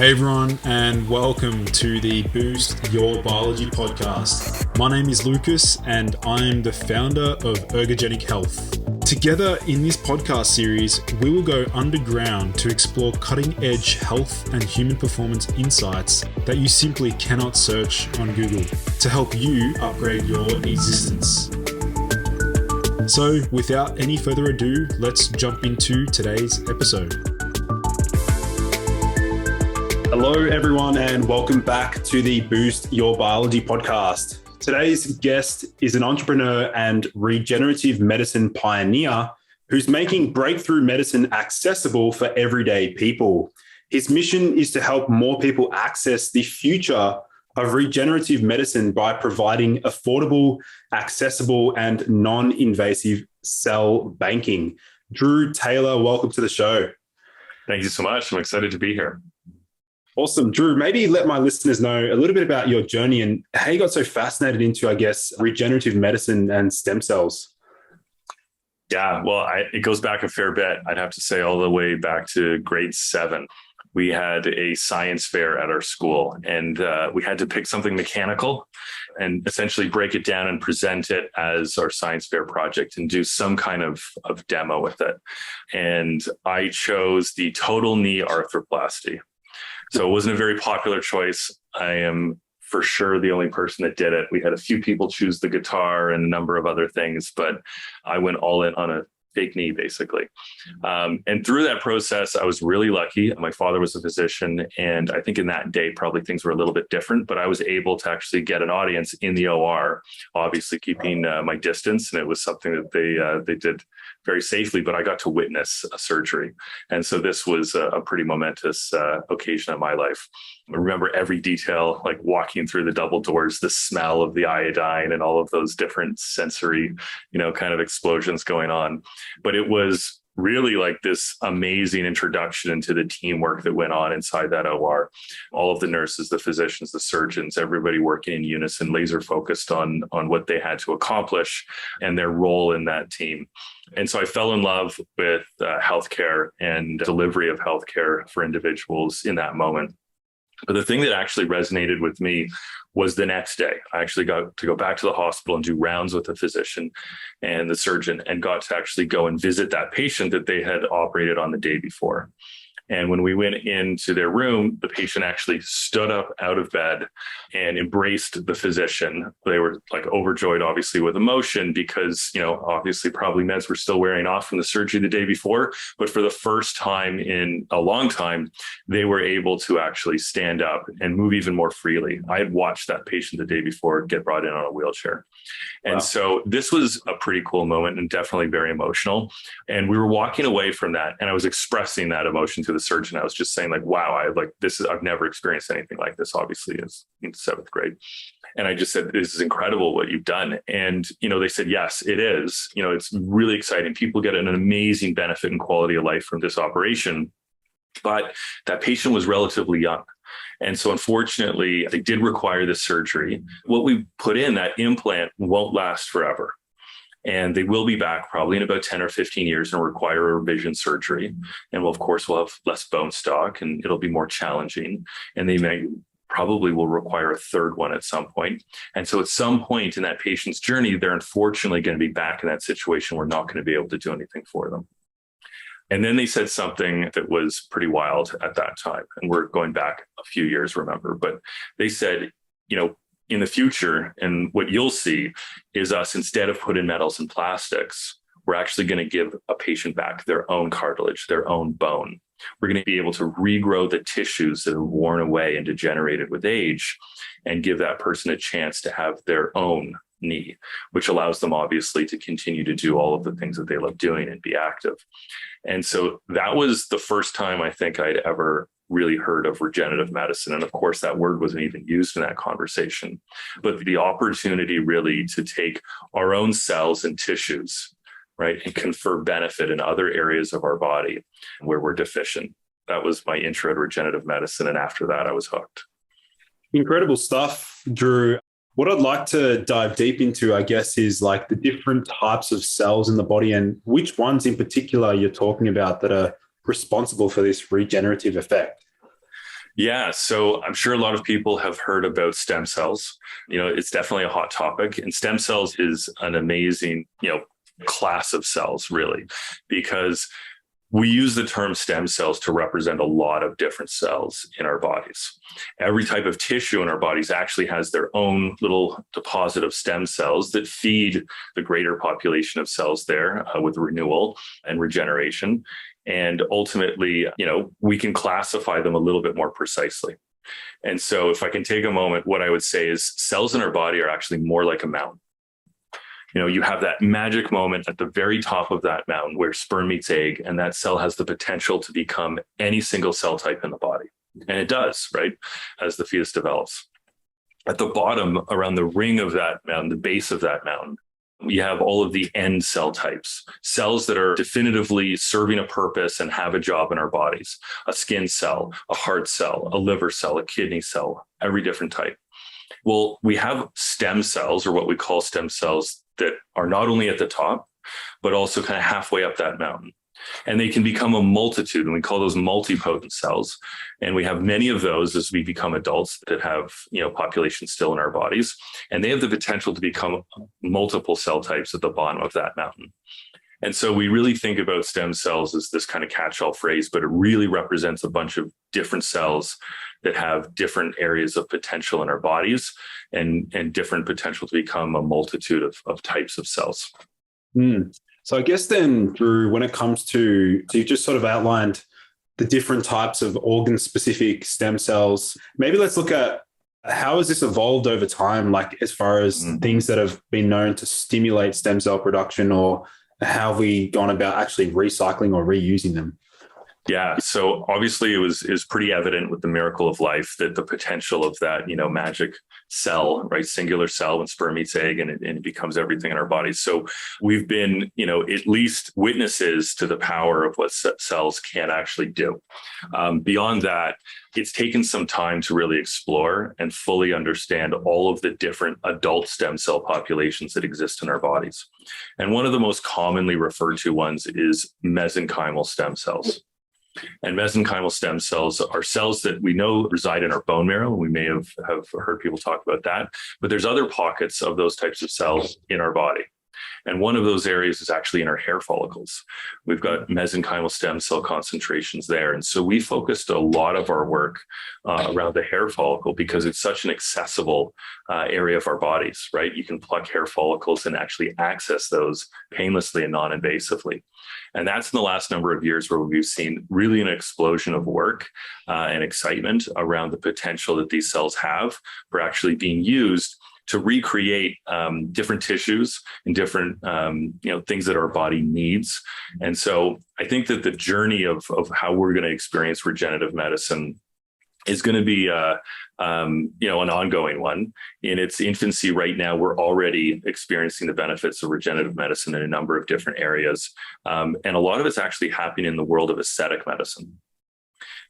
Hey everyone, and welcome to the Boost Your Biology podcast. My name is Lucas, and I'm the founder of Ergogenic Health. Together in this podcast series, we will go underground to explore cutting-edge health and human performance insights that you simply cannot search on Google to help you upgrade your existence. So, without any further ado, let's jump into today's episode. Hello, everyone, and welcome back to the Boost Your Biology podcast. Today's guest is an entrepreneur and regenerative medicine pioneer who's making breakthrough medicine accessible for everyday people. His mission is to help more people access the future of regenerative medicine by providing affordable, accessible, and non-invasive cell banking. Drew Taylor, welcome to the show. Thank you so much. I'm excited to be here. Awesome. Drew, maybe let my listeners know a little bit about your journey and how you got so fascinated into, regenerative medicine and stem cells. Yeah, well, it goes back a fair bit. I'd have to say all the way back to grade 7. We had a science fair at our school, and we had to pick something mechanical and essentially break it down and present it as our science fair project and do some kind of demo with it. And I chose the total knee arthroplasty. So it wasn't a very popular choice. I am for sure the only person that did it. We had a few people choose the guitar and a number of other things, but I went all in on a fake knee, basically. And through that process, I was really lucky. My father was a physician, and I think in that day, probably things were a little bit different, but I was able to actually get an audience in the OR, obviously keeping my distance. And it was something that they did very safely, but I got to witness a surgery. And so this was a pretty momentous occasion in my life. I remember every detail, like walking through the double doors, the smell of the iodine and all of those different sensory, kind of explosions going on. But it was really like this amazing introduction into the teamwork that went on inside that OR. All of the nurses, the physicians, the surgeons, everybody working in unison, laser focused on what they had to accomplish and their role in that team. And so I fell in love with healthcare and delivery of healthcare for individuals in that moment. But the thing that actually resonated with me was the next day. I actually got to go back to the hospital and do rounds with the physician and the surgeon and got to actually go and visit that patient that they had operated on the day before. And when we went into their room, the patient actually stood up out of bed and embraced the physician. They were like overjoyed, obviously, with emotion because, obviously probably meds were still wearing off from the surgery the day before. But for the first time in a long time, they were able to actually stand up and move even more freely. I had watched that patient the day before get brought in on a wheelchair. And So this was a pretty cool moment and definitely very emotional. And we were walking away from that, and I was expressing that emotion to the surgeon. I was just saying wow, I've never experienced anything like this, obviously, as in 7th grade. And I just said, this is incredible what you've done. And, they said, yes, it is. It's really exciting. People get an amazing benefit and quality of life from this operation. But that patient was relatively young. And so unfortunately, they did require this surgery. What we put in, that implant, won't last forever. And they will be back probably in about 10 or 15 years and require a revision surgery. And we'll have less bone stock and it'll be more challenging. And they probably will require a third one at some point. And so at some point in that patient's journey, they're unfortunately going to be back in that situation. We're not going to be able to do anything for them. And then they said something that was pretty wild at that time. And we're going back a few years, remember, but they said, in the future, and what you'll see is us, instead of putting metals and plastics, we're actually going to give a patient back their own cartilage, their own bone. We're going to be able to regrow the tissues that are worn away and degenerated with age and give that person a chance to have their own knee, which allows them obviously to continue to do all of the things that they love doing and be active. And so that was the first time I think I'd ever really heard of regenerative medicine. And of course, that word wasn't even used in that conversation. But the opportunity really to take our own cells and tissues, right, and confer benefit in other areas of our body where we're deficient. That was my intro to regenerative medicine. And after that, I was hooked. Incredible stuff, Drew. What I'd like to dive deep into, is the different types of cells in the body and which ones in particular you're talking about that are responsible for this regenerative effect. Yeah, so I'm sure a lot of people have heard about stem cells. It's definitely a hot topic, and stem cells is an amazing, class of cells, really, because we use the term stem cells to represent a lot of different cells in our bodies. Every type of tissue in our bodies actually has their own little deposit of stem cells that feed the greater population of cells there with renewal and regeneration. And ultimately, we can classify them a little bit more precisely. And so if I can take a moment, what I would say is cells in our body are actually more like a mountain. You have that magic moment at the very top of that mountain where sperm meets egg, and that cell has the potential to become any single cell type in the body. And it does, right? As the fetus develops. At the bottom, around the ring of that mountain, the base of that mountain, we have all of the end cell types, cells that are definitively serving a purpose and have a job in our bodies. A skin cell, a heart cell, a liver cell, a kidney cell, every different type. Well, we have stem cells, or what we call stem cells, that are not only at the top, but also kind of halfway up that mountain. And they can become a multitude, and we call those multipotent cells. And we have many of those as we become adults that have, population still in our bodies. And they have the potential to become multiple cell types at the bottom of that mountain. And so we really think about stem cells as this kind of catch-all phrase, but it really represents a bunch of different cells that have different areas of potential in our bodies and different potential to become a multitude of types of cells. So I guess then, Drew, when it comes to, so you just sort of outlined the different types of organ-specific stem cells. Maybe let's look at how has this evolved over time, like as far as things that have been known to stimulate stem cell production, or how have we gone about actually recycling or reusing them? Yeah. So obviously it was pretty evident with the miracle of life that the potential of that, magic cell, right? Singular cell when sperm meets egg and it becomes everything in our bodies. So we've been, at least witnesses to the power of what cells can actually do. Beyond that, it's taken some time to really explore and fully understand all of the different adult stem cell populations that exist in our bodies. And one of the most commonly referred to ones is mesenchymal stem cells. And mesenchymal stem cells are cells that we know reside in our bone marrow. We may have heard people talk about that, but there's other pockets of those types of cells in our body. And one of those areas is actually in our hair follicles. We've got mesenchymal stem cell concentrations there. And so we focused a lot of our work around the hair follicle because it's such an accessible area of our bodies, right? You can pluck hair follicles and actually access those painlessly and non-invasively. And that's in the last number of years where we've seen really an explosion of work and excitement around the potential that these cells have for actually being used to recreate different tissues and different things that our body needs. And so I think that the journey of how we're going to experience regenerative medicine is going to be an ongoing one. In its infancy right now, we're already experiencing the benefits of regenerative medicine in a number of different areas. And a lot of it's actually happening in the world of aesthetic medicine.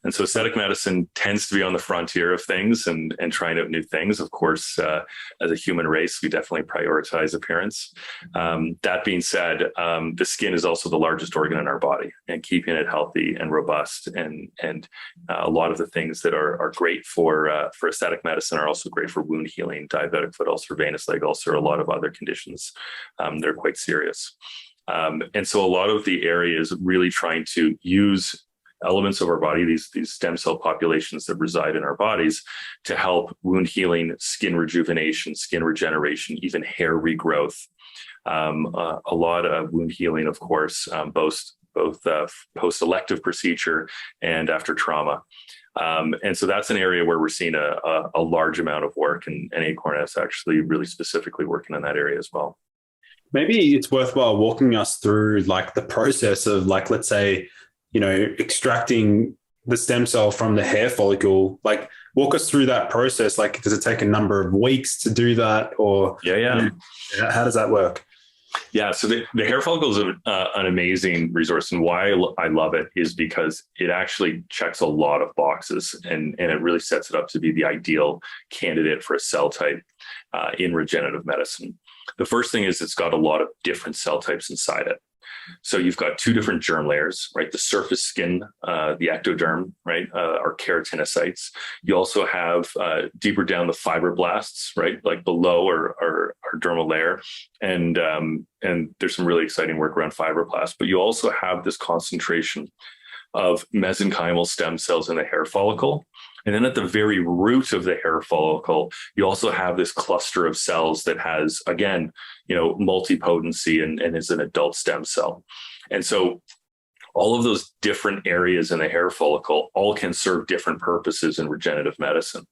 And so aesthetic medicine tends to be on the frontier of things and trying out new things. Of course, as a human race, we definitely prioritize appearance. That being said, the skin is also the largest organ in our body, and keeping it healthy and robust and a lot of the things that are great for aesthetic medicine are also great for wound healing, diabetic foot ulcer, venous leg ulcer, a lot of other conditions that are quite serious. And so a lot of the areas really trying to use elements of our body, these stem cell populations that reside in our bodies, to help wound healing, skin rejuvenation, skin regeneration, even hair regrowth. A lot of wound healing, of course, both post-elective procedure and after trauma. And so that's an area where we're seeing a large amount of work, and Acorn is actually really specifically working in that area as well. Maybe it's worthwhile walking us through like the process of, like, let's say, extracting the stem cell from the hair follicle. Like, walk us through that process. Like, does it take a number of weeks to do that, or how does that work? Yeah, so the hair follicle is an amazing resource, and why I love it is because it actually checks a lot of boxes, and it really sets it up to be the ideal candidate for a cell type in regenerative medicine. The first thing is it's got a lot of different cell types inside it. So you've got two different germ layers, right? The surface skin, the ectoderm, right, are keratinocytes. You also have deeper down the fibroblasts, right, like below our dermal layer, and there's some really exciting work around fibroblasts. But you also have this concentration of mesenchymal stem cells in the hair follicle. And then at the very root of the hair follicle, you also have this cluster of cells that has, again, multipotency and is an adult stem cell. And so all of those different areas in the hair follicle all can serve different purposes in regenerative medicine.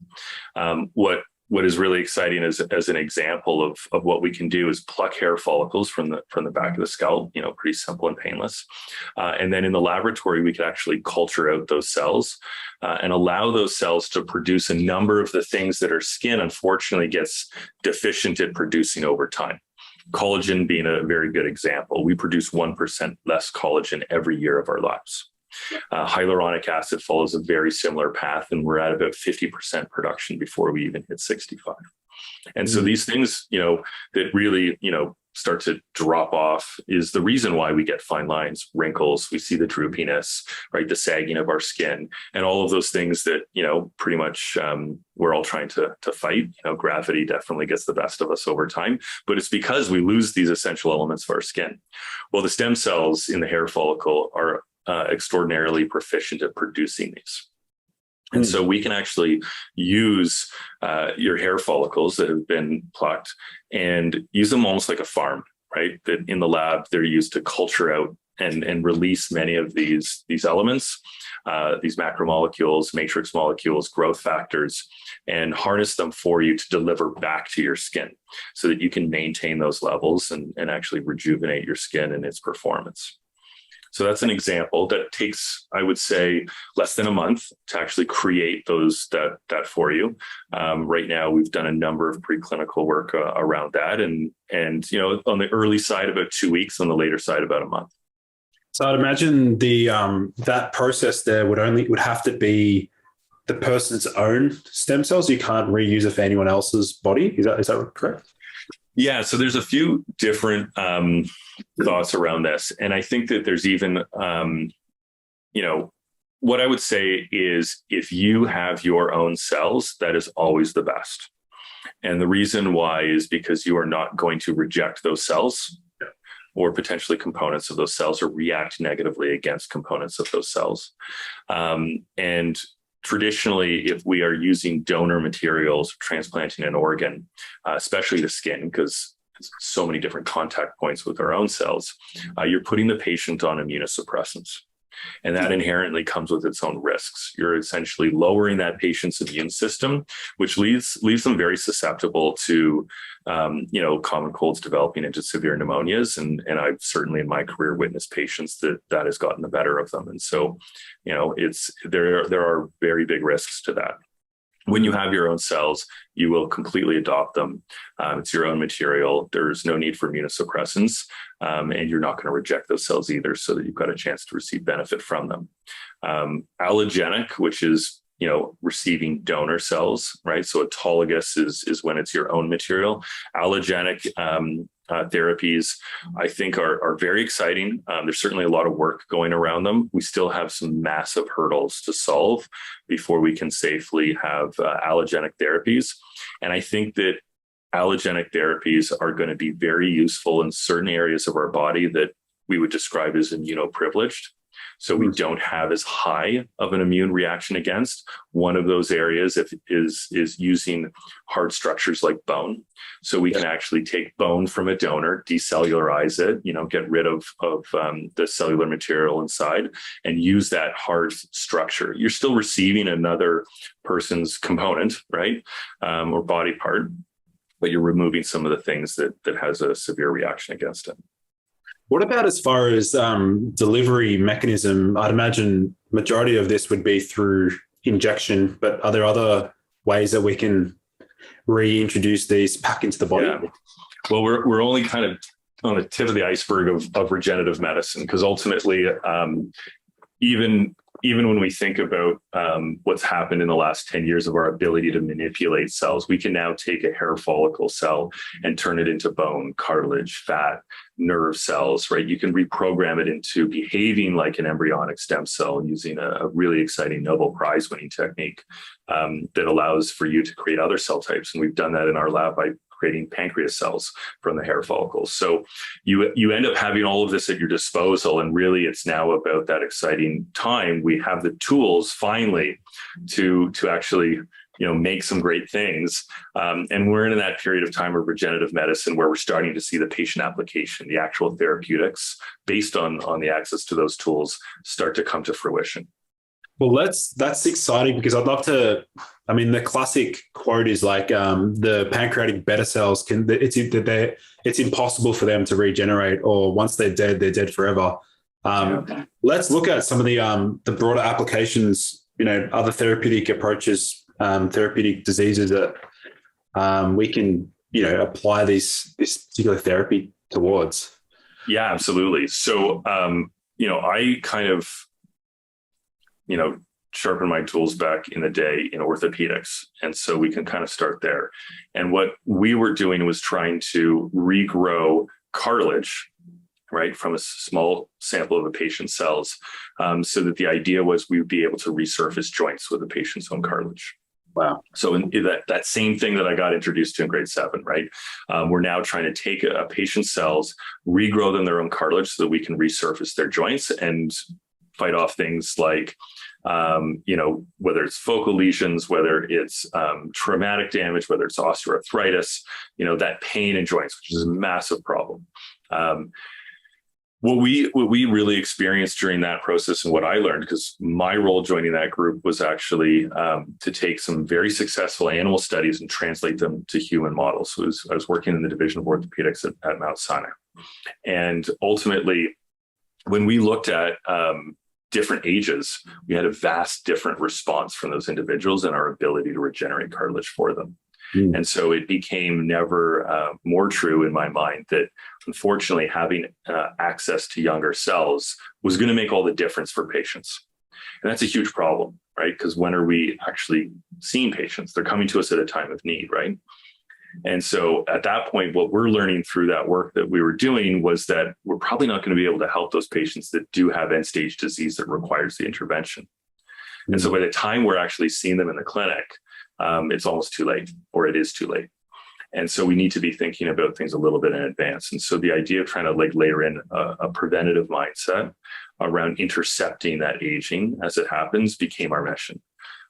What is really exciting as an example of what we can do is pluck hair follicles from the back of the scalp, pretty simple and painless. And then in the laboratory, we could actually culture out those cells and allow those cells to produce a number of the things that our skin unfortunately gets deficient at producing over time. Collagen being a very good example. We produce 1% less collagen every year of our lives. Hyaluronic acid follows a very similar path, and we're at about 50% production before we even hit 65. And so these things, that really, start to drop off is the reason why we get fine lines, wrinkles, we see the droopiness, right? The sagging of our skin, and all of those things that, pretty much we're all trying to fight. Gravity definitely gets the best of us over time, but it's because we lose these essential elements of our skin. Well, the stem cells in the hair follicle are extraordinarily proficient at producing these. And so we can actually use your hair follicles that have been plucked and use them almost like a farm, right? That in the lab, they're used to culture out and release many of these elements, these macromolecules, matrix molecules, growth factors, and harness them for you to deliver back to your skin so that you can maintain those levels and actually rejuvenate your skin and its performance. So that's an example that takes, I would say, less than a month to actually create that for you. Right now, we've done a number of preclinical work around that, and on the early side about 2 weeks, on the later side about a month. So I'd imagine that process there would have to be the person's own stem cells. You can't reuse it for anyone else's body. Is that correct? Yeah, so there's a few different thoughts around this. And I think that there's even, what I would say is if you have your own cells, that is always the best. And the reason why is because you are not going to reject those cells or potentially components of those cells or react negatively against components of those cells. And traditionally, if we are using donor materials, transplanting an organ, especially the skin, because so many different contact points with our own cells, you're putting the patient on immunosuppressants. And that inherently comes with its own risks. You're essentially lowering that patient's immune system, which leaves them very susceptible to, common colds developing into severe pneumonias. And I've certainly in my career witnessed patients that has gotten the better of them. And so, there are very big risks to that. When you have your own cells, you will completely adopt them. It's your own material. There's no need for immunosuppressants, and you're not going to reject those cells either, so that you've got a chance to receive benefit from them. Allogenic, which is receiving donor cells, right? So autologous is when it's your own material. Allogenic therapies, I think, are very exciting. There's certainly a lot of work going around them. We still have some massive hurdles to solve before we can safely have allogenic therapies. And I think that allogenic therapies are going to be very useful in certain areas of our body that we would describe as immunoprivileged. So we don't have as high of an immune reaction against. One of those areas is using hard structures like bone. So we can actually take bone from a donor, decellularize it, get rid of the cellular material inside and use that hard structure. You're still receiving another person's component, right? Or body part, but you're removing some of the things that has a severe reaction against it. What about as far as delivery mechanism? I'd imagine majority of this would be through injection, but are there other ways that we can reintroduce these back into the body? Yeah. Well, we're only kind of on the tip of the iceberg of regenerative medicine, because ultimately, even even when we think about what's happened in the last 10 years of our ability to manipulate cells, we can now take a hair follicle cell and turn it into bone, cartilage, fat, nerve cells, right? You can reprogram it into behaving like an embryonic stem cell using a really exciting Nobel Prize winning technique that allows for you to create other cell types. And we've done that in our lab by creating pancreas cells from the hair follicles. So you end up having all of this at your disposal. And really, it's now about that exciting time. We have the tools finally to actually make some great things. And we're in that period of time of regenerative medicine where we're starting to see the patient application, the actual therapeutics based on the access to those tools start to come to fruition. Well, that's exciting because I'd love to. I mean, the classic quote is like the pancreatic beta cells it's impossible for them to regenerate, or once they're dead forever. Let's look at some of the broader applications, other therapeutic approaches, therapeutic diseases that we can apply this particular therapy towards. Yeah, absolutely. So I kind of sharpen my tools back in the day in orthopedics. And so we can kind of start there. And what we were doing was trying to regrow cartilage, right, from a small sample of a patient's cells, so that the idea was we would be able to resurface joints with a patient's own cartilage. Wow. So in that same thing that I got introduced to in grade 7, right? We're now trying to take a patient's cells, regrow them their own cartilage so that we can resurface their joints and fight off things like, whether it's focal lesions, whether it's traumatic damage, whether it's osteoarthritis, that pain in joints, which is a massive problem. What we really experienced during that process, and what I learned, because my role joining that group was actually to take some very successful animal studies and translate them to human models. So I was working in the Division of Orthopedics at Mount Sinai. And ultimately, when we looked at different ages, we had a vast different response from those individuals and our ability to regenerate cartilage for them. And so it became never more true in my mind that, unfortunately, having access to younger cells was going to make all the difference for patients. And that's a huge problem, right? Because when are we actually seeing patients? They're coming to us at a time of need, right? And so at that point, what we're learning through that work that we were doing was that we're probably not going to be able to help those patients that do have end-stage disease that requires the intervention. And so by the time we're actually seeing them in the clinic, it's almost too late, or it is too late. And so we need to be thinking about things a little bit in advance. And so the idea of trying to layer in a preventative mindset around intercepting that aging as it happens became our mission.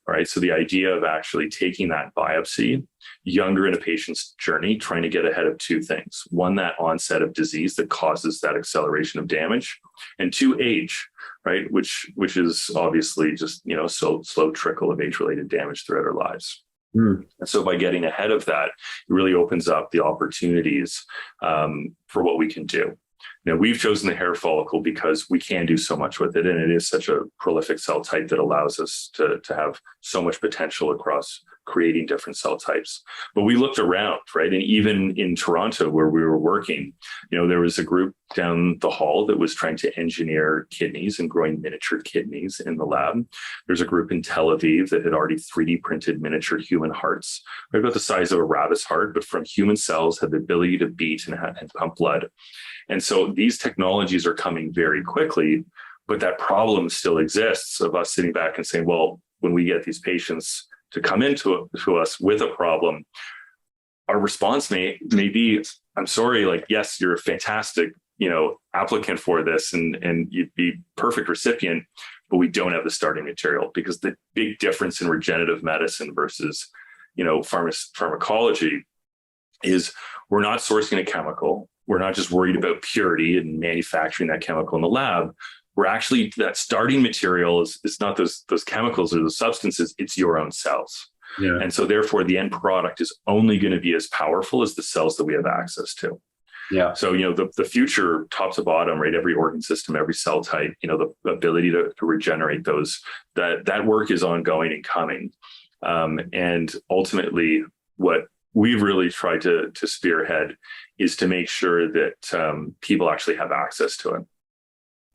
All right. So the idea of actually taking that biopsy younger in a patient's journey, trying to get ahead of two things. One, that onset of disease that causes that acceleration of damage, and two, age, right? Which is obviously just, slow trickle of age-related damage throughout our lives. And so by getting ahead of that, it really opens up the opportunities for what we can do. Now, we've chosen the hair follicle because we can do so much with it, and it is such a prolific cell type that allows us to have so much potential across creating different cell types. But we looked around, right? And even in Toronto, where we were working, there was a group down the hall that was trying to engineer kidneys and growing miniature kidneys in the lab. There's a group in Tel Aviv that had already 3D printed miniature human hearts, right about the size of a rabbit's heart, but from human cells, had the ability to beat and pump blood. And so these technologies are coming very quickly, but that problem still exists of us sitting back and saying, well, when we get these patients to come into to us with a problem, our response may be, I'm sorry, yes, you're a fantastic, applicant for this and you'd be perfect recipient, but we don't have the starting material. Because the big difference in regenerative medicine versus, pharmacology is we're not sourcing a chemical. We're not just worried about purity and manufacturing that chemical in the lab. We're actually, that starting material is not those chemicals or those substances, it's your own cells. Yeah. And so therefore the end product is only going to be as powerful as the cells that we have access to. Yeah. So, the future top to bottom, right? Every organ system, every cell type, the ability to regenerate those, that work is ongoing and coming. And ultimately what we've really tried to spearhead is to make sure that people actually have access to it.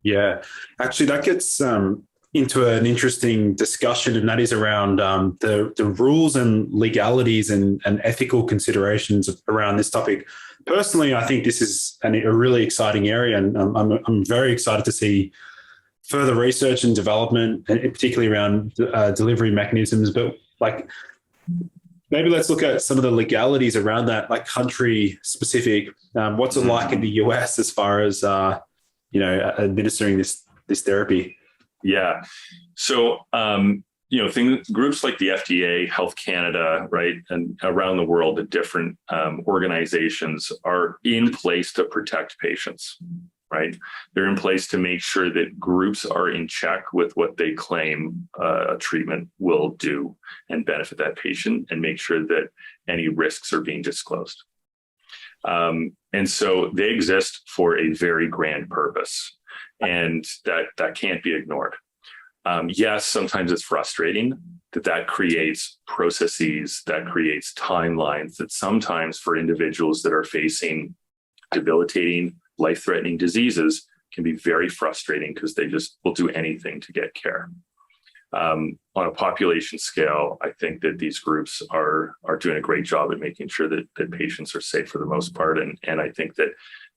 Yeah, actually that gets into an interesting discussion, and that is around the rules and legalities and ethical considerations around this topic. Personally, I think this is a really exciting area, and I'm very excited to see further research and development, and particularly around delivery mechanisms. But like, maybe let's look at some of the legalities around that, like country specific. What's it like in the US as far as administering this therapy? Yeah. So, groups like the FDA, Health Canada, right, and around the world, the different organizations are in place to protect patients, right? They're in place to make sure that groups are in check with what they claim a treatment will do and benefit that patient, and make sure that any risks are being disclosed. And so they exist for a very grand purpose, and that can't be ignored. Yes, sometimes it's frustrating that creates processes, that creates timelines that sometimes for individuals that are facing debilitating, life-threatening diseases can be very frustrating, because they just will do anything to get care. On a population scale, I think that these groups are doing a great job at making sure that patients are safe for the most part. And I think that,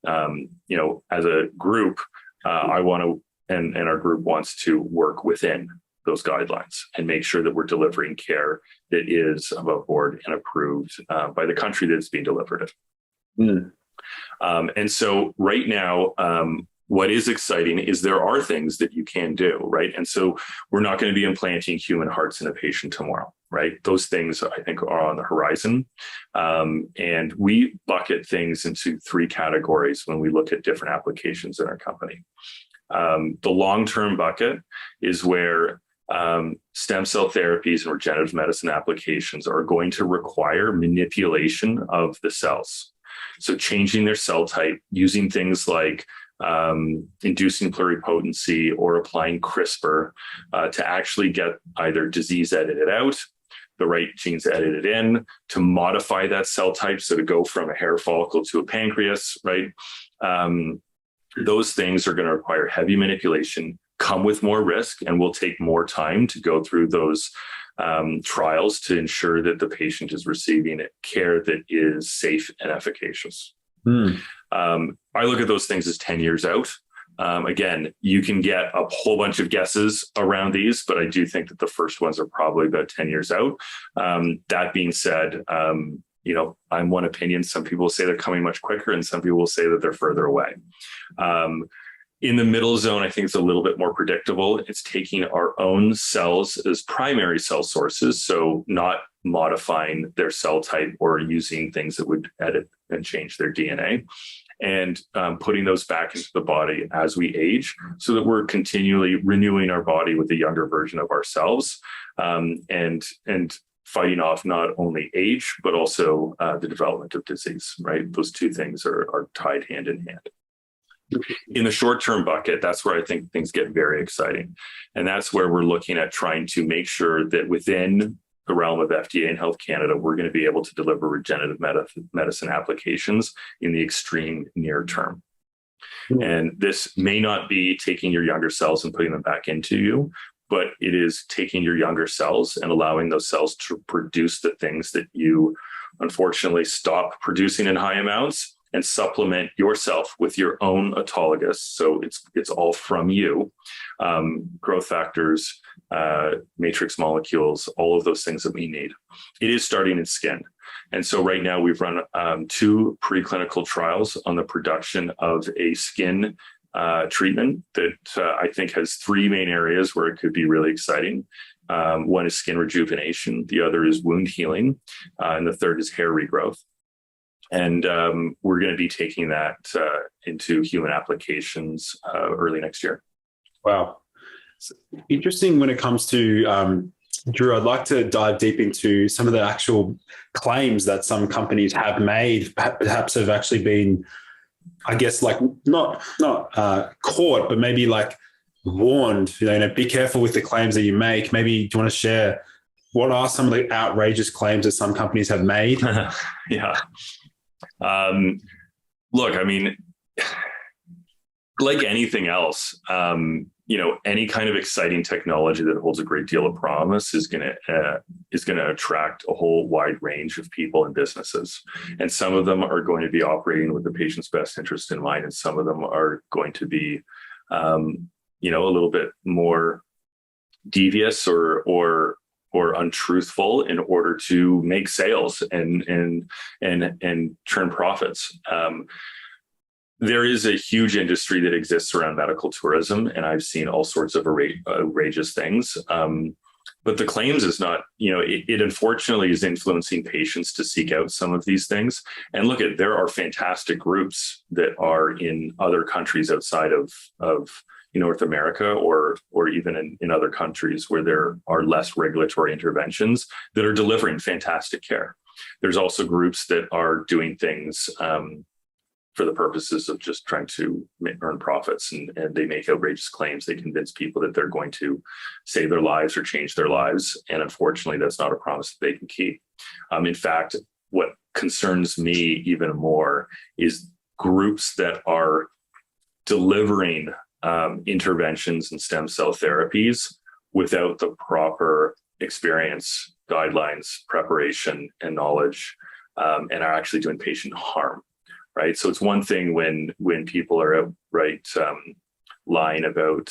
as a group, I want to, and our group wants to work within those guidelines and make sure that we're delivering care that is above board and approved by the country that it's being delivered in. And so right now, what is exciting is there are things that you can do, right? And so we're not going to be implanting human hearts in a patient tomorrow, right? Those things I think are on the horizon. And we bucket things into three categories when we look at different applications in our company. The long-term bucket is where stem cell therapies and regenerative medicine applications are going to require manipulation of the cells. So changing their cell type, using things like inducing pluripotency or applying CRISPR to actually get either disease edited out, the right genes edited in, to modify that cell type. So to go from a hair follicle to a pancreas, right? Those things are going to require heavy manipulation, come with more risk, and will take more time to go through those trials to ensure that the patient is receiving care that is safe and efficacious. I look at those things as 10 years out. Again, you can get a whole bunch of guesses around these, but I do think that the first ones are probably about 10 years out. That being said, I'm one opinion. Some people say they're coming much quicker, and some people will say that they're further away. In the middle zone, I think it's a little bit more predictable. It's taking our own cells as primary cell sources, so not modifying their cell type or using things that would edit and change their DNA, and putting those back into the body as we age, so that we're continually renewing our body with a younger version of ourselves, and fighting off not only age, but also the development of disease, right? Those two things are tied hand in hand. In the short-term bucket, that's where I think things get very exciting. And that's where we're looking at trying to make sure that within the realm of FDA and Health Canada, we're going to be able to deliver regenerative medicine applications in the extreme near term. And this may not be taking your younger cells and putting them back into you, but it is taking your younger cells and allowing those cells to produce the things that you unfortunately stop producing in high amounts, and supplement yourself with your own autologous. So it's all from you. Growth factors, matrix molecules, all of those things that we need. It is starting in skin. And so right now we've run 2 preclinical trials on the production of a skin treatment that I think has 3 main areas where it could be really exciting. One is skin rejuvenation, the other is wound healing, and the third is hair regrowth. And we're going to be taking that into human applications early next year. Wow. It's interesting when it comes to, Drew, I'd like to dive deep into some of the actual claims that some companies have made, perhaps have actually been, I guess, like not caught, but maybe like warned, be careful with the claims that you make. Maybe do you want to share what are some of the outrageous claims that some companies have made? Yeah. Look, I mean, like anything else, any kind of exciting technology that holds a great deal of promise is going to attract a whole wide range of people and businesses. And some of them are going to be operating with the patient's best interest in mind, and some of them are going to be, a little bit more devious or untruthful in order to make sales and turn profits. There is a huge industry that exists around medical tourism, and I've seen all sorts of outrageous things. But the claims is not, it unfortunately is influencing patients to seek out some of these things. And look, there are fantastic groups that are in other countries outside of North America or even in other countries where there are less regulatory interventions that are delivering fantastic care. There's also groups that are doing things for the purposes of just trying to earn profits, and they make outrageous claims. They convince people that they're going to save their lives or change their lives. And unfortunately, that's not a promise that they can keep. In fact, what concerns me even more is groups that are delivering interventions and stem cell therapies without the proper experience, guidelines, preparation, and knowledge, and are actually doing patient harm. Right. So it's one thing when people are outright lying about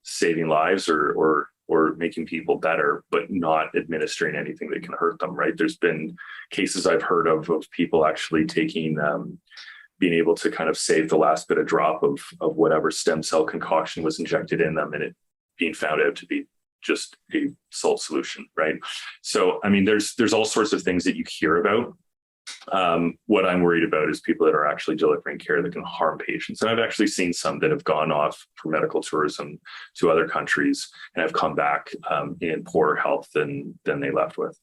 saving lives or making people better, but not administering anything that can hurt them. Right. There's been cases I've heard of people actually taking, being able to kind of save the last bit of drop of whatever stem cell concoction was injected in them, and it being found out to be just a salt solution. Right. So, I mean, there's all sorts of things that you hear about. What I'm worried about is people that are actually delivering care that can harm patients. And I've actually seen some that have gone off for medical tourism to other countries and have come back in poorer health than they left with.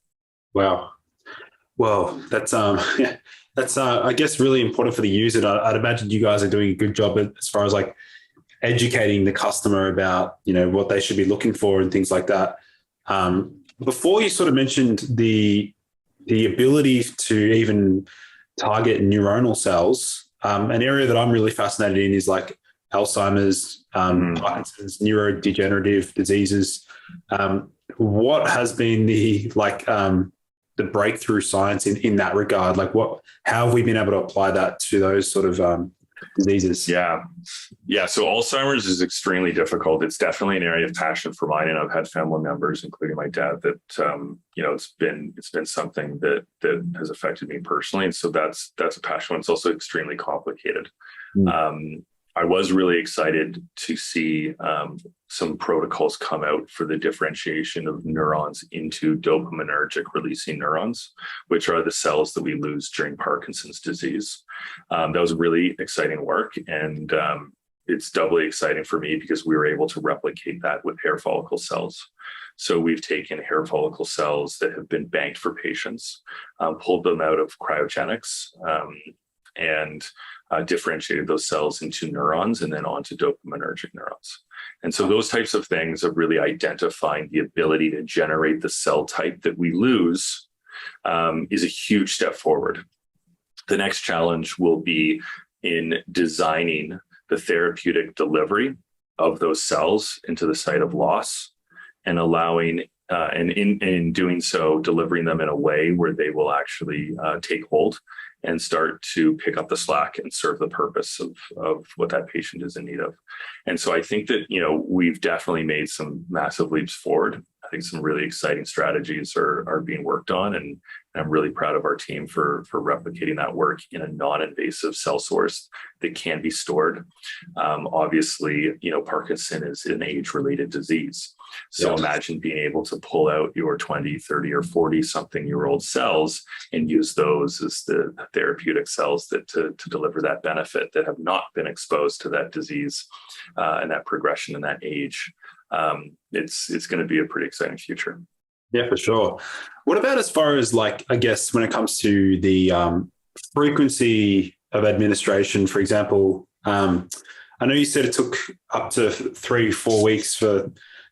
Wow. Well, that's I guess really important for the user. I'd imagine you guys are doing a good job as far as like educating the customer about, what they should be looking for and things like that. Before you sort of mentioned the ability to even target neuronal cells, an area that I'm really fascinated in is like Alzheimer's, Parkinson's, neurodegenerative diseases. What has been the breakthrough science in that regard? Like how have we been able to apply that to those sort of diseases? Yeah. So Alzheimer's is extremely difficult. It's definitely an area of passion for mine, and I've had family members, including my dad, that it's been something that has affected me personally, and so that's a passion. It's also extremely complicated. I was really excited to see some protocols come out for the differentiation of neurons into dopaminergic releasing neurons, which are the cells that we lose during Parkinson's disease. That was really exciting work. And it's doubly exciting for me because we were able to replicate that with hair follicle cells. So we've taken hair follicle cells that have been banked for patients, pulled them out of cryogenics, and differentiated those cells into neurons and then onto dopaminergic neurons. And so those types of things of really identifying the ability to generate the cell type that we lose is a huge step forward. The next challenge will be in designing the therapeutic delivery of those cells into the site of loss and allowing and in doing so, delivering them in a way where they will actually take hold and start to pick up the slack and serve the purpose of what that patient is in need of. And so I think that, we've definitely made some massive leaps forward. I think some really exciting strategies are being worked on, and I'm really proud of our team for replicating that work in a non-invasive cell source that can be stored. Obviously, Parkinson is an age-related disease. So Imagine being able to pull out your 20, 30, or 40-something-year-old cells and use those as the therapeutic cells that to deliver that benefit that have not been exposed to that disease and that progression in that age. It's going to be a pretty exciting future. Yeah, for sure. What about as far as I guess when it comes to the frequency of administration, for example, I know you said it took up to 3-4 weeks for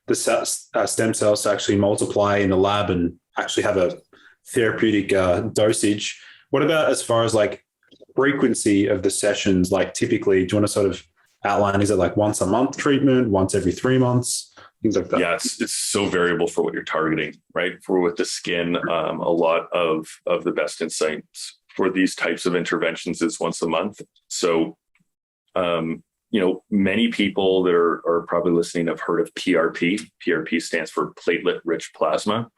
the stem cells to actually multiply in the lab and actually have a therapeutic dosage. What about as far as frequency of the sessions? Typically, do you want to sort of outline? Is it like once a month treatment, once every 3 months, things like that? Yeah, it's so variable for what you're targeting, right? For with the skin, a lot of the best insights for these types of interventions is once a month. So, many people that are probably listening have heard of PRP. PRP stands for platelet-rich plasma.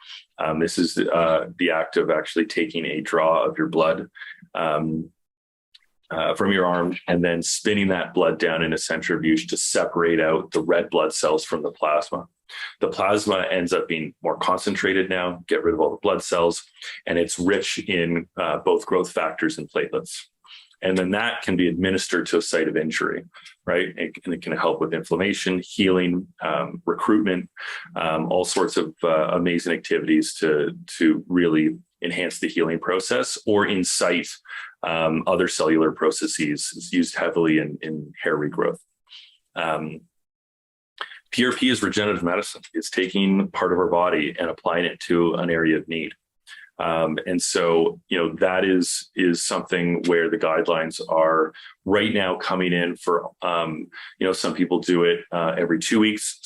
This is the act of actually taking a draw of your blood from your arm and then spinning that blood down in a centrifuge to separate out the red blood cells from the plasma. The plasma ends up being more concentrated now, get rid of all the blood cells, and it's rich in both growth factors and platelets. And then that can be administered to a site of injury, right? And it can help with inflammation, healing, recruitment, all sorts of amazing activities to really enhance the healing process or incite other cellular processes. It's used heavily in hair regrowth. PRP is regenerative medicine. It's taking part of our body and applying it to an area of need. And so, that is something where the guidelines are right now coming in for, some people do it every 2 weeks.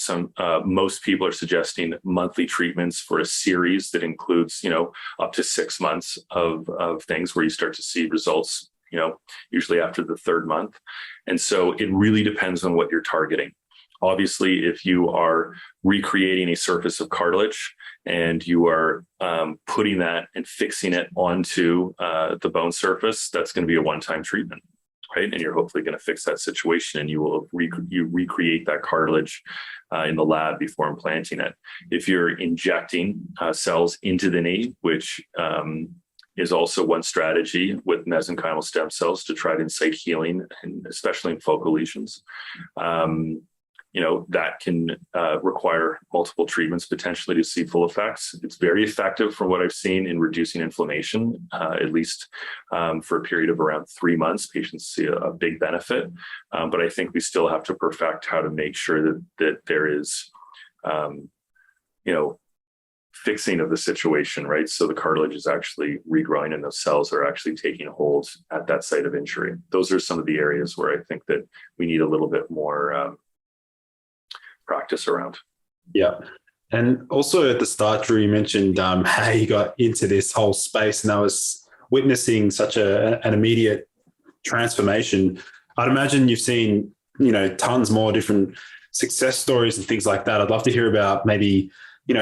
Most people are suggesting monthly treatments for a series that includes, up to 6 months of things where you start to see results, usually after the third month. And so it really depends on what you're targeting. Obviously, if you are recreating a surface of cartilage and you are putting that and fixing it onto the bone surface, that's going to be a one-time treatment, right? And you're hopefully going to fix that situation, and you will recreate that cartilage in the lab before implanting it. If you're injecting cells into the knee, which is also one strategy with mesenchymal stem cells to try to incite healing, and especially in focal lesions. That can require multiple treatments potentially to see full effects. It's very effective from what I've seen in reducing inflammation, at least for a period of around 3 months. Patients see a big benefit, but I think we still have to perfect how to make sure that there is, fixing of the situation, right? So the cartilage is actually regrowing and those cells are actually taking hold at that site of injury. Those are some of the areas where I think that we need a little bit more practice around. Yeah. And also at the start, Drew, you mentioned how you got into this whole space, and I was witnessing such an immediate transformation. I'd imagine you've seen, tons more different success stories and things like that. I'd love to hear about maybe,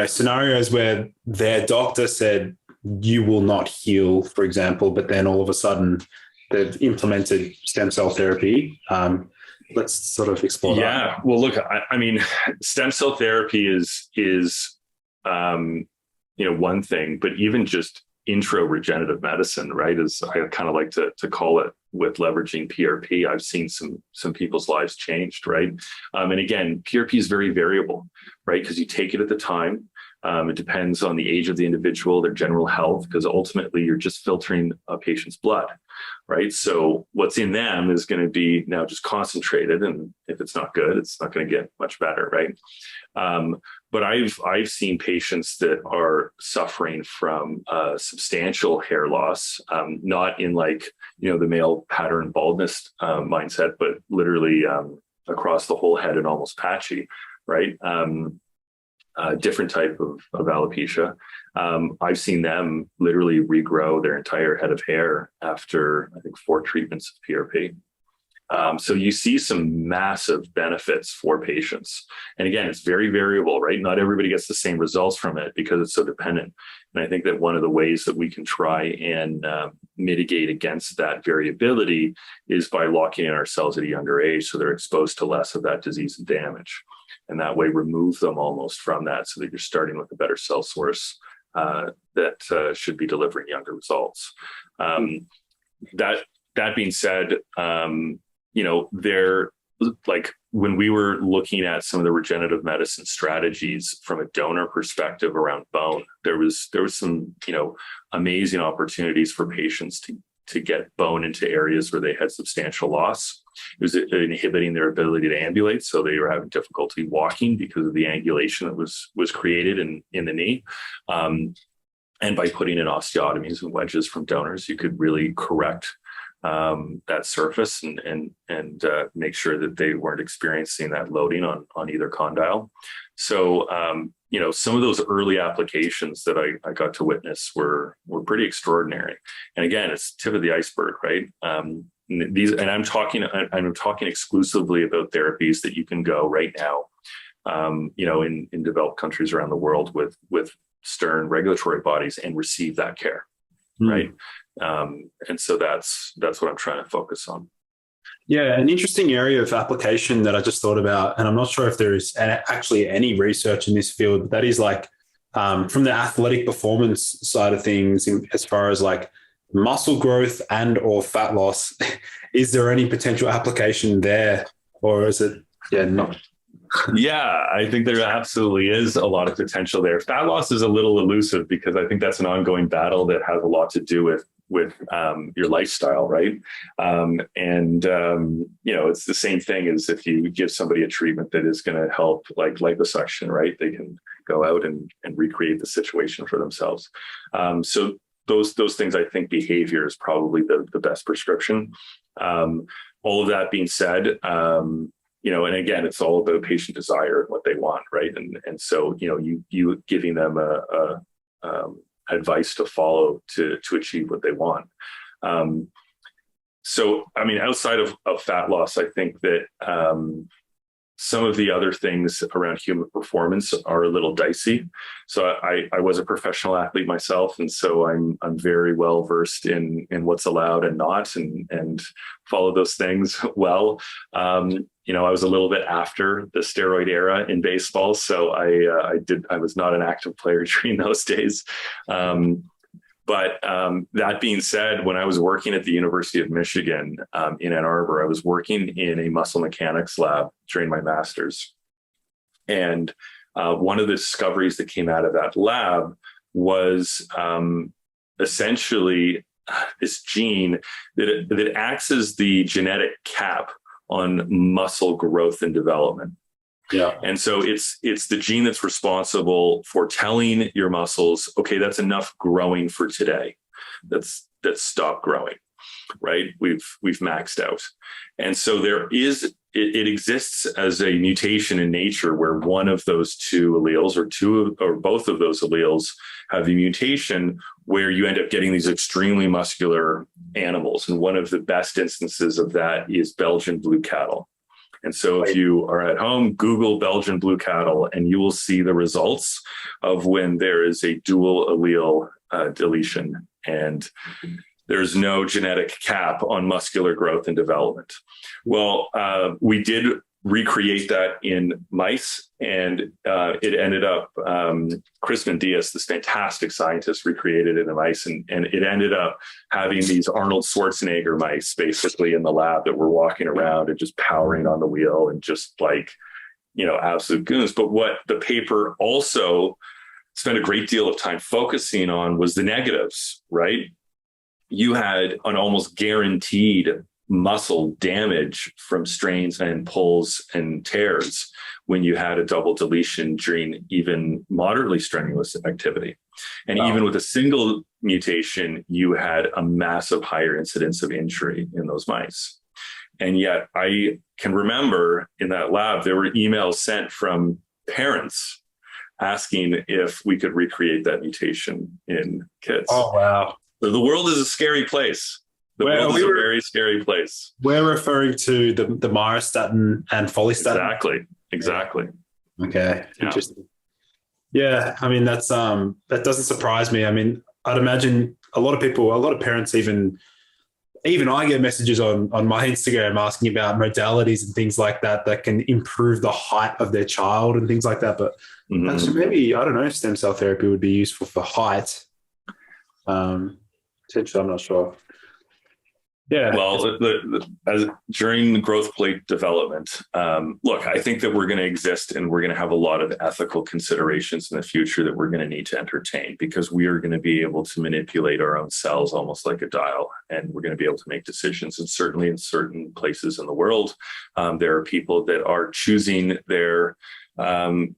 scenarios where their doctor said, you will not heal, for example, but then all of a sudden they've implemented stem cell therapy. Let's sort of explore that. Yeah. Well, look, I mean, stem cell therapy is one thing, but even just intro regenerative medicine, right? As I kind of like to call it, with leveraging PRP, I've seen some people's lives changed, right? And again, PRP is very variable, right? Because you take it at the time. It depends on the age of the individual, their general health, because ultimately you're just filtering a patient's blood, right? So what's in them is going to be now just concentrated, and if it's not good, it's not going to get much better, right? But I've seen patients that are suffering from substantial hair loss, not in the male pattern baldness mindset, but literally across the whole head and almost patchy, right? Different type of alopecia. I've seen them literally regrow their entire head of hair after, I think, 4 treatments of PRP. So you see some massive benefits for patients. And again, it's very variable, right? Not everybody gets the same results from it because it's so dependent. And I think that one of the ways that we can try and mitigate against that variability is by locking in our cells at a younger age so they're exposed to less of that disease and damage. And that way remove them almost from that so that you're starting with a better cell source that should be delivering younger results. That being said, they're like when we were looking at some of the regenerative medicine strategies from a donor perspective around bone, there was some, amazing opportunities for patients to get bone into areas where they had substantial loss. It was inhibiting their ability to ambulate. So they were having difficulty walking because of the angulation that was created in the knee. And by putting in osteotomies and wedges from donors, you could really correct that surface and make sure that they weren't experiencing that loading on either condyle. So, some of those early applications that I got to witness were pretty extraordinary. And again, it's tip of the iceberg, right? I'm talking exclusively about therapies that you can go right now, in developed countries around the world with stern regulatory bodies and receive that care, right? And so that's what I'm trying to focus on. Yeah, an interesting area of application that I just thought about, and I'm not sure if there is actually any research in this field, but that is like from the athletic performance side of things, as far as like muscle growth and or fat loss. Is there any potential application there, or is it not? Yeah, I think there absolutely is a lot of potential there. Fat loss is a little elusive because I think that's an ongoing battle that has a lot to do with your lifestyle, right? It's the same thing as if you give somebody a treatment that is going to help, like liposuction, right? They can go out and recreate the situation for themselves. So those things, I think behavior is probably the best prescription. All of that being said, and again, it's all about patient desire and what they want, right? And so, you giving them a advice to follow to achieve what they want. Outside of fat loss, I think that some of the other things around human performance are a little dicey. So I was a professional athlete myself, and so I'm very well versed in what's allowed and not, and follow those things well. I was a little bit after the steroid era in baseball, so I was not an active player during those days. But that being said, when I was working at the University of Michigan in Ann Arbor, I was working in a muscle mechanics lab during my master's. And one of the discoveries that came out of that lab was essentially this gene that acts as the genetic cap on muscle growth and development. Yeah. And so it's the gene that's responsible for telling your muscles, okay, that's enough growing for today. That's stop growing, right? We've maxed out. And so it exists as a mutation in nature where one of those two alleles or both of those alleles have the mutation where you end up getting these extremely muscular animals. And one of the best instances of that is Belgian blue cattle. And so if you are at home, Google Belgian blue cattle, and you will see the results of when there is a dual allele deletion and there's no genetic cap on muscular growth and development. Well, we did recreate that in mice, and it ended up, Crispin Diaz, this fantastic scientist, recreated it in mice, and it ended up having these Arnold Schwarzenegger mice basically in the lab that were walking around and just powering on the wheel and just absolute goons. But what the paper also spent a great deal of time focusing on was the negatives, right? You had an almost guaranteed muscle damage from strains and pulls and tears when you had a double deletion during even moderately strenuous activity. And even with a single mutation, you had a massive higher incidence of injury in those mice. And yet I can remember in that lab, there were emails sent from parents asking if we could recreate that mutation in kids. Oh, wow. So the world is a scary place. The world is a very scary place. We're referring to the myostatin and follistatin. Exactly. Okay. Yeah. Interesting. Yeah. I mean, that doesn't surprise me. I mean, I'd imagine a lot of parents, even I get messages on my Instagram asking about modalities and things like that can improve the height of their child and things like that. But actually maybe, I don't know, stem cell therapy would be useful for height. Potentially, I'm not sure. Yeah. Well, during the growth plate development, look, I think that we're going to exist and we're going to have a lot of ethical considerations in the future that we're going to need to entertain, because we are going to be able to manipulate our own cells almost like a dial, and we're going to be able to make decisions. And certainly in certain places in the world, there are people that are choosing their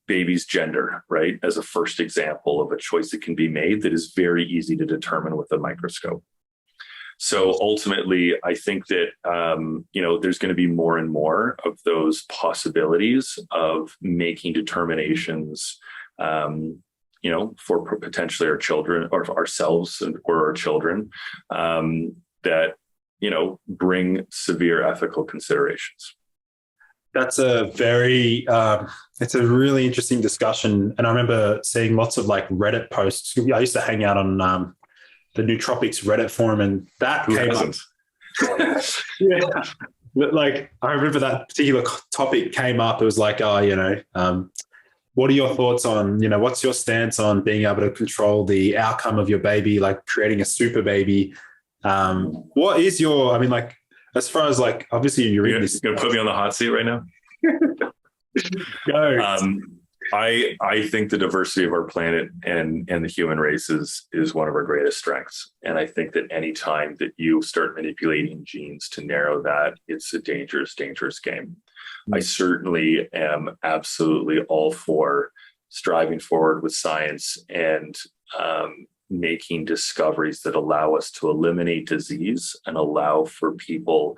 baby's gender, right, as a first example of a choice that can be made that is very easy to determine with a microscope. So ultimately, I think that, there's going to be more and more of those possibilities of making determinations, for potentially our children or ourselves or our children, that, bring severe ethical considerations. That's it's a really interesting discussion. And I remember seeing lots of like Reddit posts. I used to hang out on the Nootropics Reddit forum, and that came up. Yeah. But like, I remember that particular topic came up. It was like, what are your thoughts on, what's your stance on being able to control the outcome of your baby, like creating a super baby? What is your, as far as like, obviously you're in this. You're going to put me on the hot seat right now? Go. I think the diversity of our planet and the human race is one of our greatest strengths. And I think that any time that you start manipulating genes to narrow that, it's a dangerous, dangerous game. I certainly am absolutely all for striving forward with science and making discoveries that allow us to eliminate disease and allow for people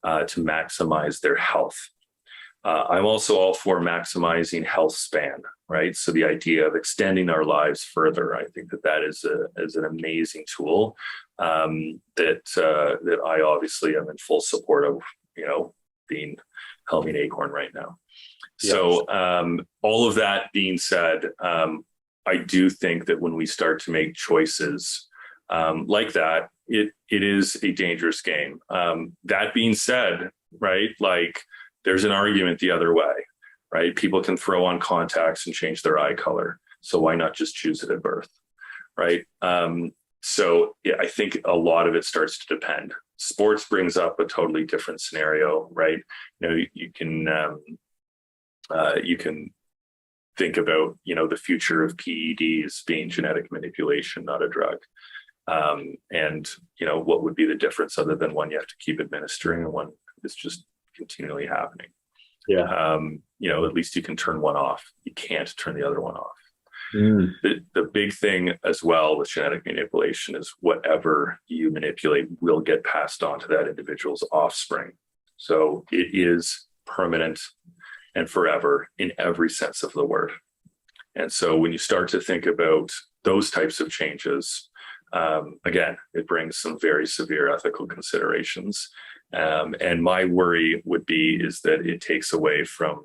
to maximize their health. I'm also all for maximizing health span, right? So the idea of extending our lives further, I think that is an amazing tool that I obviously am in full support of, being helming Acorn right now. Yeah. So all of that being said, I do think that when we start to make choices like that, it is a dangerous game. That being said, right, like there's an argument the other way, right? People can throw on contacts and change their eye color. So why not just choose it at birth, right? So yeah, I think a lot of it starts to depend. Sports brings up a totally different scenario, right? You can think about, the future of PEDs being genetic manipulation, not a drug. And, what would be the difference other than one you have to keep administering and one is just continually happening. Yeah. At least you can turn one off. You can't turn the other one off. The big thing as well with genetic manipulation is whatever you manipulate will get passed on to that individual's offspring. So it is permanent and forever in every sense of the word. And so when you start to think about those types of changes, again, it brings some very severe ethical considerations. And my worry is that it takes away from,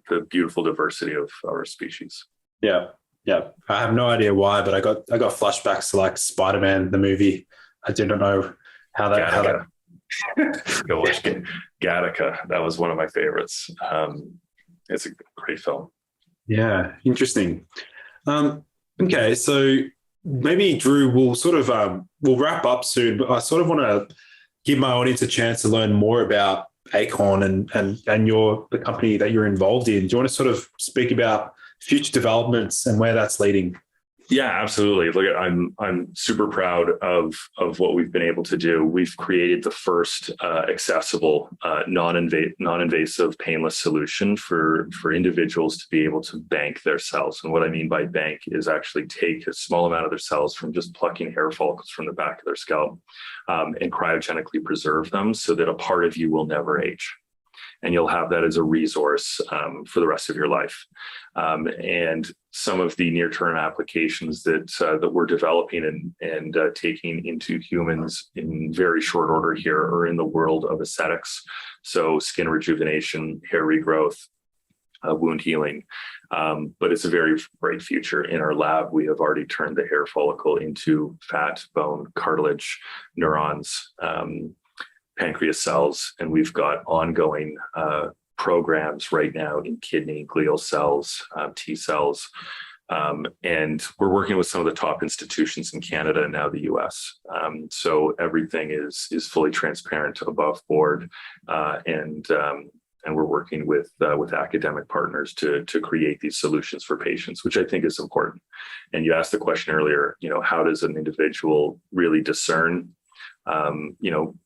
the beautiful diversity of our species. Yeah. Yeah. I have no idea why, but I got flashbacks to like Spider-Man, the movie. I didn't know how that. Go watch Gattaca. That was one of my favorites. It's a great film. Yeah. Interesting. Okay. So maybe Drew, we'll wrap up soon, but I sort of want to give my audience a chance to learn more about Acorn and the company that you're involved in. Do you want to sort of speak about future developments and where that's leading? Yeah, absolutely. Look, I'm super proud of what we've been able to do. We've created the first accessible, non-invasive, painless solution for individuals to be able to bank their cells. And what I mean by bank is actually take a small amount of their cells from just plucking hair follicles from the back of their scalp and cryogenically preserve them so that a part of you will never age. And you'll have that as a resource for the rest of your life. And some of the near-term applications that we're developing and taking into humans in very short order here are in the world of aesthetics. So skin rejuvenation, hair regrowth, wound healing. But it's a very bright future. In our lab, we have already turned the hair follicle into fat, bone, cartilage, neurons, pancreas cells, and we've got ongoing programs right now in kidney, glial cells, T cells, and we're working with some of the top institutions in Canada and now the US. So everything is fully transparent, above board, and we're working with academic partners to create these solutions for patients, which I think is important. And you asked the question earlier, how does an individual really discern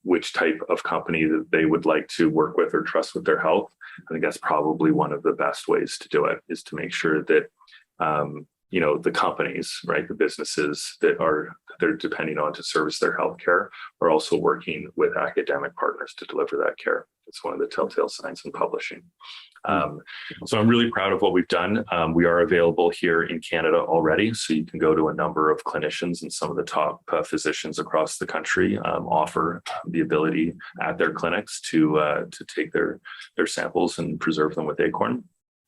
which type of company that they would like to work with or trust with their health? I think that's probably one of the best ways to do it, is to make sure that, the companies, right, the businesses that are they're depending on to service their healthcare are also working with academic partners to deliver that care. It's one of the telltale signs in publishing. So I'm really proud of what we've done. We are available here in Canada already, so you can go to a number of clinicians, and some of the top physicians across the country offer the ability at their clinics to take their samples and preserve them with Acorn.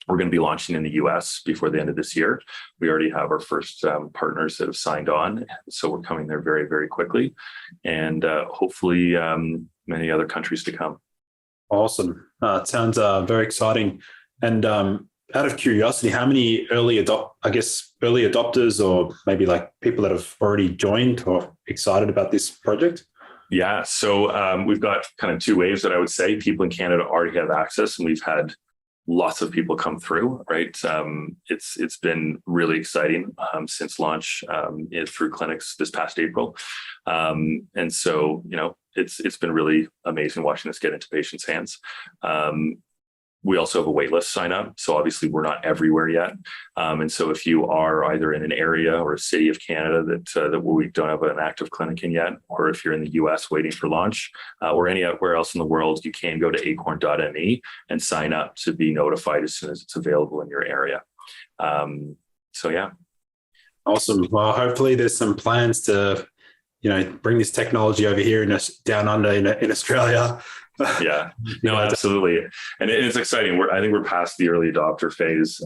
We're going to be launching in the US before the end of this year. We already have our first partners that have signed on, so we're coming there very, very quickly, and hopefully many other countries to come. Awesome. It sounds very exciting. And out of curiosity, how many early adopters, or maybe like people that have already joined or excited about this project? Yeah, so we've got kind of two waves that I would say. People in Canada already have access, and we've had lots of people come through, right? It's been really exciting since launch through clinics this past April. And so, it's been really amazing watching this get into patients' hands. We also have a waitlist sign up. So obviously we're not everywhere yet. And so if you are either in an area or a city of Canada that where we don't have an active clinic in yet, or if you're in the US waiting for launch, or anywhere else in the world, you can go to acorn.me and sign up to be notified as soon as it's available in your area. So yeah. Awesome. Well, hopefully there's some plans to, bring this technology over here down under in Australia. Yeah, no, absolutely. And it's exciting. I think we're past the early adopter phase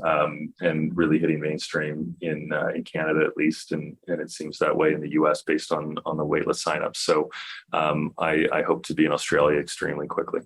and really hitting mainstream in Canada at least. And it seems that way in the US based on the waitlist signups. So I hope to be in Australia extremely quickly.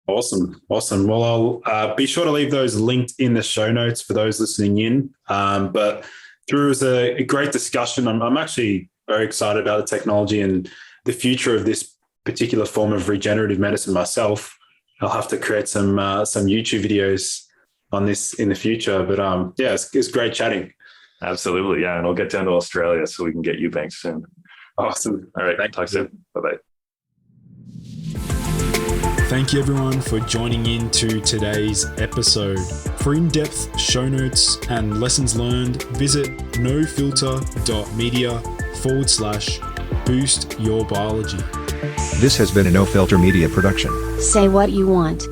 Awesome. Well, I'll be sure to leave those linked in the show notes for those listening in. But Drew, it was a great discussion. I'm actually very excited about the technology and the future of this particular form of regenerative medicine myself. I'll have to create some YouTube videos on this in the future. But yeah, it's great chatting. Absolutely. Yeah. And I'll get down to Australia so we can get you banked soon. Awesome. All right. Talk soon. Bye-bye. Thank you everyone for joining in to today's episode. For in-depth show notes and lessons learned, visit nofilter.media/boost your biology. This has been a No Filter Media production. Say what you want.